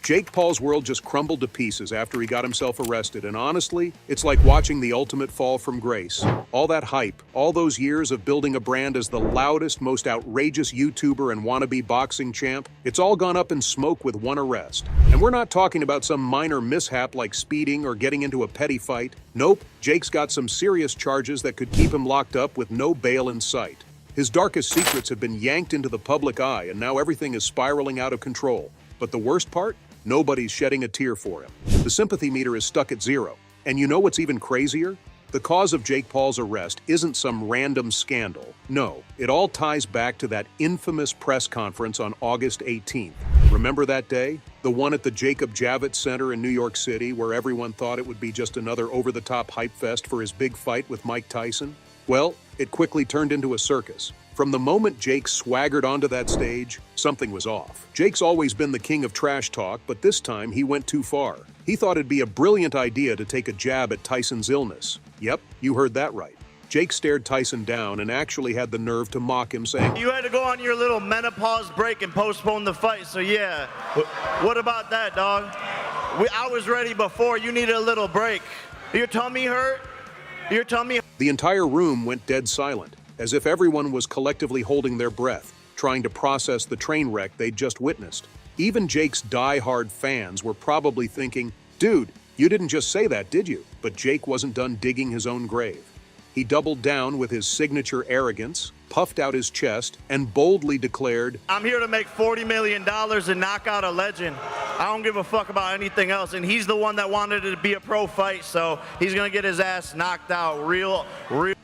Jake Paul's world just crumbled to pieces after he got himself arrested, and honestly, it's like watching the ultimate fall from grace. All that hype, all those years of building a brand as the loudest, most outrageous YouTuber and wannabe boxing champ, it's all gone up in smoke with one arrest. And we're not talking about some minor mishap like speeding or getting into a petty fight. Nope, Jake's got some serious charges that could keep him locked up with no bail in sight. His darkest secrets have been yanked into the public eye, and now everything is spiraling out of control. But the worst part? Nobody's shedding a tear for him. The sympathy meter is stuck at 0. And you know what's even crazier? The cause of Jake Paul's arrest isn't some random scandal. No, it all ties back to that infamous press conference on August 18th. Remember that day? The one at the Jacob Javits Center in New York City, where everyone thought it would be just another over-the-top hype fest for his big fight with Mike Tyson? Well, it quickly turned into a circus. From the moment Jake swaggered onto that stage, something was off. Jake's always been the king of trash talk, but this time he went too far. He thought it'd be a brilliant idea to take a jab at Tyson's illness. Yep, you heard that right. Jake stared Tyson down and actually had the nerve to mock him, saying, "You had to go on your little menopause break and postpone the fight, so yeah. What about that, dog? I was ready before. You needed a little break. Your tummy hurt? Your tummy..." The entire room went dead silent, as if everyone was collectively holding their breath, trying to process the train wreck they'd just witnessed. Even Jake's die-hard fans were probably thinking, "Dude, you didn't just say that, did you?" But Jake wasn't done digging his own grave. He doubled down with his signature arrogance, puffed out his chest, and boldly declared, "I'm here to make $40 million and knock out a legend. I don't give a fuck about anything else." And he's the one that wanted it to be a pro fight, so he's gonna get his ass knocked out real.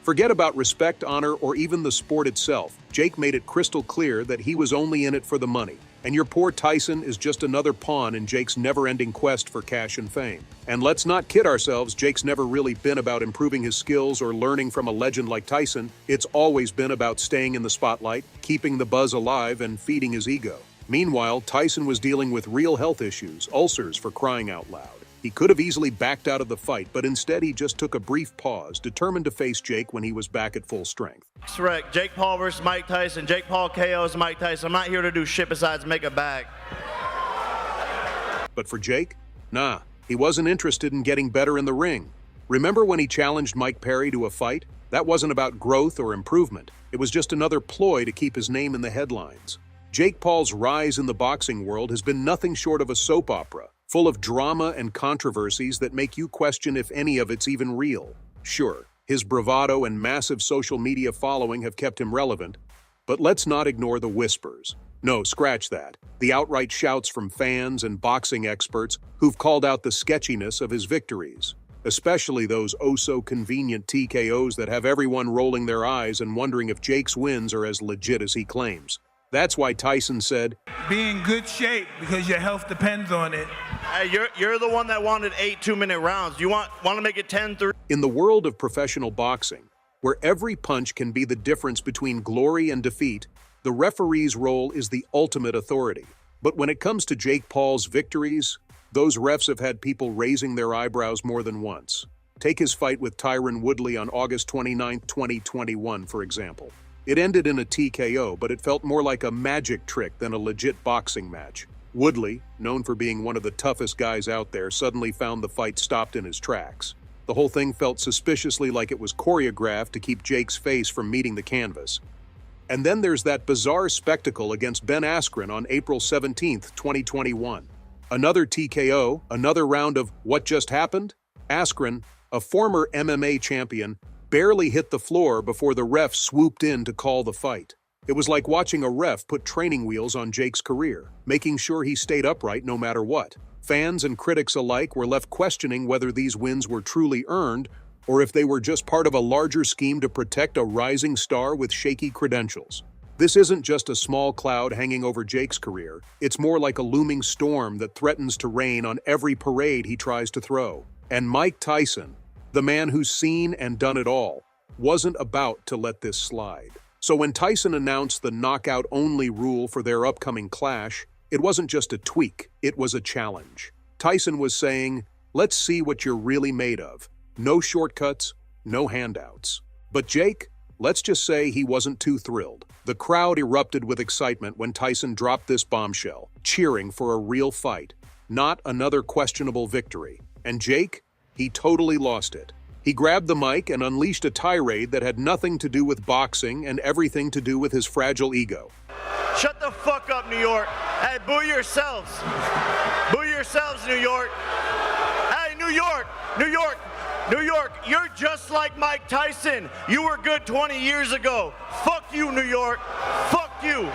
Forget about respect, honor, or even the sport itself. Jake made it crystal clear that he was only in it for the money. And your poor Tyson is just another pawn in Jake's never-ending quest for cash and fame. And let's not kid ourselves, Jake's never really been about improving his skills or learning from a legend like Tyson. It's always been about staying in the spotlight, keeping the buzz alive, and feeding his ego. Meanwhile, Tyson was dealing with real health issues, ulcers for crying out loud. He could have easily backed out of the fight, but instead he just took a brief pause, determined to face Jake when he was back at full strength. Correct. Jake Paul versus Mike Tyson. Jake Paul KOs Mike Tyson. I'm not here to do shit besides make a bag. But for Jake? Nah, he wasn't interested in getting better in the ring. Remember when he challenged Mike Perry to a fight? That wasn't about growth or improvement. It was just another ploy to keep his name in the headlines. Jake Paul's rise in the boxing world has been nothing short of a soap opera, full of drama and controversies that make you question if any of it's even real. Sure, his bravado and massive social media following have kept him relevant, but let's not ignore the whispers. No, scratch that. The outright shouts from fans and boxing experts who've called out the sketchiness of his victories, especially those oh-so-convenient TKOs that have everyone rolling their eyes and wondering if Jake's wins are as legit as he claims. That's why Tyson said, "Be in good shape because your health depends on it." Hey, you're the one that wanted 8 2-minute rounds. You want to make it 10-3? In the world of professional boxing, where every punch can be the difference between glory and defeat, the referee's role is the ultimate authority. But when it comes to Jake Paul's victories, those refs have had people raising their eyebrows more than once. Take his fight with Tyron Woodley on August 29, 2021, for example. It ended in a TKO, but it felt more like a magic trick than a legit boxing match. Woodley, known for being one of the toughest guys out there, suddenly found the fight stopped in his tracks. The whole thing felt suspiciously like it was choreographed to keep Jake's face from meeting the canvas. And then there's that bizarre spectacle against Ben Askren on April 17, 2021. Another TKO, another round of what just happened? Askren, a former MMA champion, barely hit the floor before the ref swooped in to call the fight. It was like watching a ref put training wheels on Jake's career, making sure he stayed upright no matter what. Fans and critics alike were left questioning whether these wins were truly earned or if they were just part of a larger scheme to protect a rising star with shaky credentials. This isn't just a small cloud hanging over Jake's career. It's more like a looming storm that threatens to rain on every parade he tries to throw. And Mike Tyson, the man who's seen and done it all, wasn't about to let this slide. So when Tyson announced the knockout-only rule for their upcoming clash, it wasn't just a tweak, it was a challenge. Tyson was saying, "Let's see what you're really made of. No shortcuts, no handouts." But Jake? Let's just say he wasn't too thrilled. The crowd erupted with excitement when Tyson dropped this bombshell, cheering for a real fight, not another questionable victory. And Jake? He totally lost it. He grabbed the mic and unleashed a tirade that had nothing to do with boxing and everything to do with his fragile ego. Shut the fuck up, New York. Hey, boo yourselves. Boo yourselves, New York. Hey, New York, New York, New York, you're just like Mike Tyson. You were good 20 years ago. Fuck you, New York. Fuck you.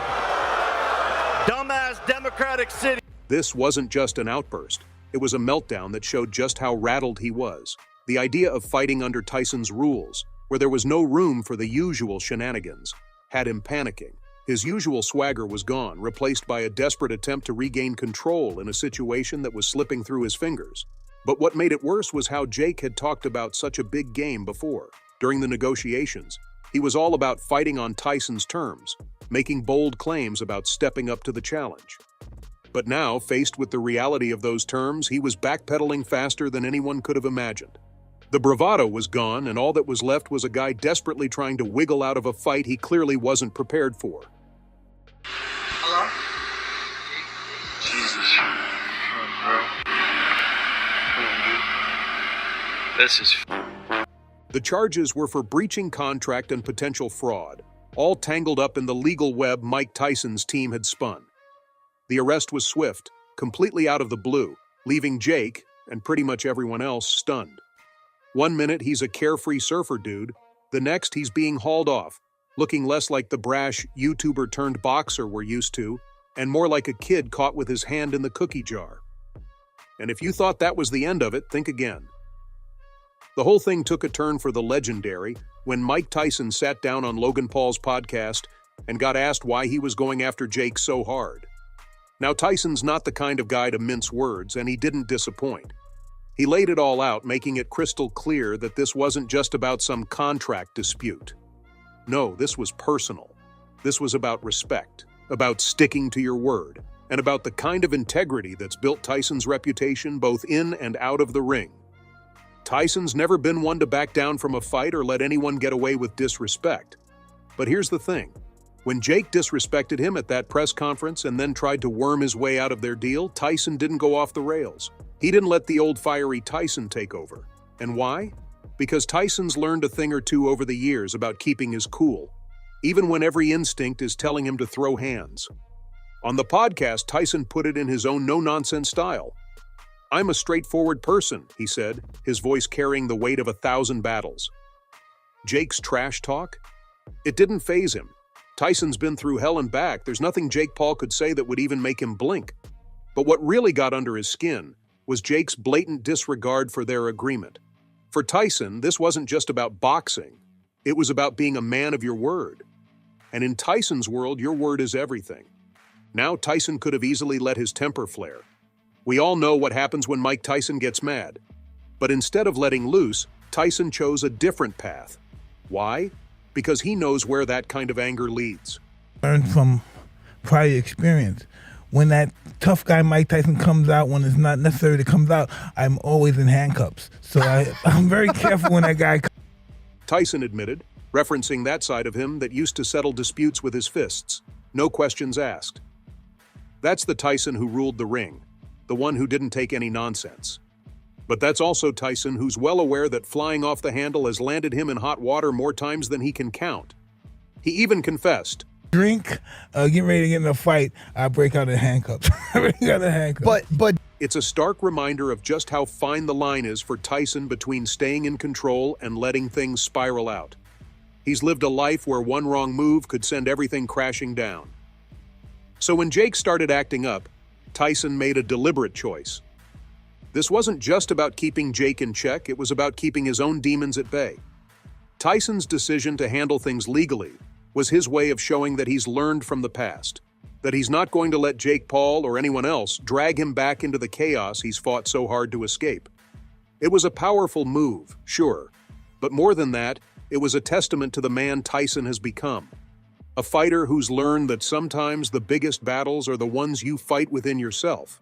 Dumbass Democratic City. This wasn't just an outburst. It was a meltdown that showed just how rattled he was. The idea of fighting under Tyson's rules, where there was no room for the usual shenanigans, had him panicking. His usual swagger was gone, replaced by a desperate attempt to regain control in a situation that was slipping through his fingers. But what made it worse was how Jake had talked about such a big game before. During the negotiations, he was all about fighting on Tyson's terms, making bold claims about stepping up to the challenge. But now, faced with the reality of those terms, he was backpedaling faster than anyone could have imagined. The bravado was gone, and all that was left was a guy desperately trying to wiggle out of a fight he clearly wasn't prepared for. Hello? Jesus. This is... The charges were for breaching contract and potential fraud, all tangled up in the legal web Mike Tyson's team had spun. The arrest was swift, completely out of the blue, leaving Jake, and pretty much everyone else, stunned. One minute he's a carefree surfer dude, the next he's being hauled off, looking less like the brash YouTuber turned boxer we're used to, and more like a kid caught with his hand in the cookie jar. And if you thought that was the end of it, think again. The whole thing took a turn for the legendary when Mike Tyson sat down on Logan Paul's podcast and got asked why he was going after Jake so hard. Now, Tyson's not the kind of guy to mince words, and he didn't disappoint. He laid it all out, making it crystal clear that this wasn't just about some contract dispute. No, this was personal. This was about respect, about sticking to your word, and about the kind of integrity that's built Tyson's reputation both in and out of the ring. Tyson's never been one to back down from a fight or let anyone get away with disrespect. But here's the thing. When Jake disrespected him at that press conference and then tried to worm his way out of their deal, Tyson didn't go off the rails. He didn't let the old fiery Tyson take over. And why? Because Tyson's learned a thing or two over the years about keeping his cool, even when every instinct is telling him to throw hands. On the podcast, Tyson put it in his own no-nonsense style. "I'm a straightforward person," he said, his voice carrying the weight of 1,000 battles. Jake's trash talk? It didn't faze him. Tyson's been through hell and back. There's nothing Jake Paul could say that would even make him blink. But what really got under his skin was Jake's blatant disregard for their agreement. For Tyson, this wasn't just about boxing. It was about being a man of your word. And in Tyson's world, your word is everything. Now Tyson could have easily let his temper flare. We all know what happens when Mike Tyson gets mad. But instead of letting loose, Tyson chose a different path. Why? Because he knows where that kind of anger leads. Learn from prior experience. When that tough guy Mike Tyson comes out, when it's not necessary to come out, I'm always in handcuffs. So I'm very careful when that guy comes. Tyson admitted, referencing that side of him that used to settle disputes with his fists. No questions asked. That's the Tyson who ruled the ring, the one who didn't take any nonsense. But that's also Tyson who's well aware that flying off the handle has landed him in hot water more times than he can count. He even confessed. Drink, get ready to get in a fight, I break out in handcuffs. But It's a stark reminder of just how fine the line is for Tyson between staying in control and letting things spiral out. He's lived a life where one wrong move could send everything crashing down. So when Jake started acting up, Tyson made a deliberate choice. This wasn't just about keeping Jake in check, it was about keeping his own demons at bay. Tyson's decision to handle things legally was his way of showing that he's learned from the past, that he's not going to let Jake Paul or anyone else drag him back into the chaos he's fought so hard to escape. It was a powerful move, sure, but more than that, it was a testament to the man Tyson has become. A fighter who's learned that sometimes the biggest battles are the ones you fight within yourself.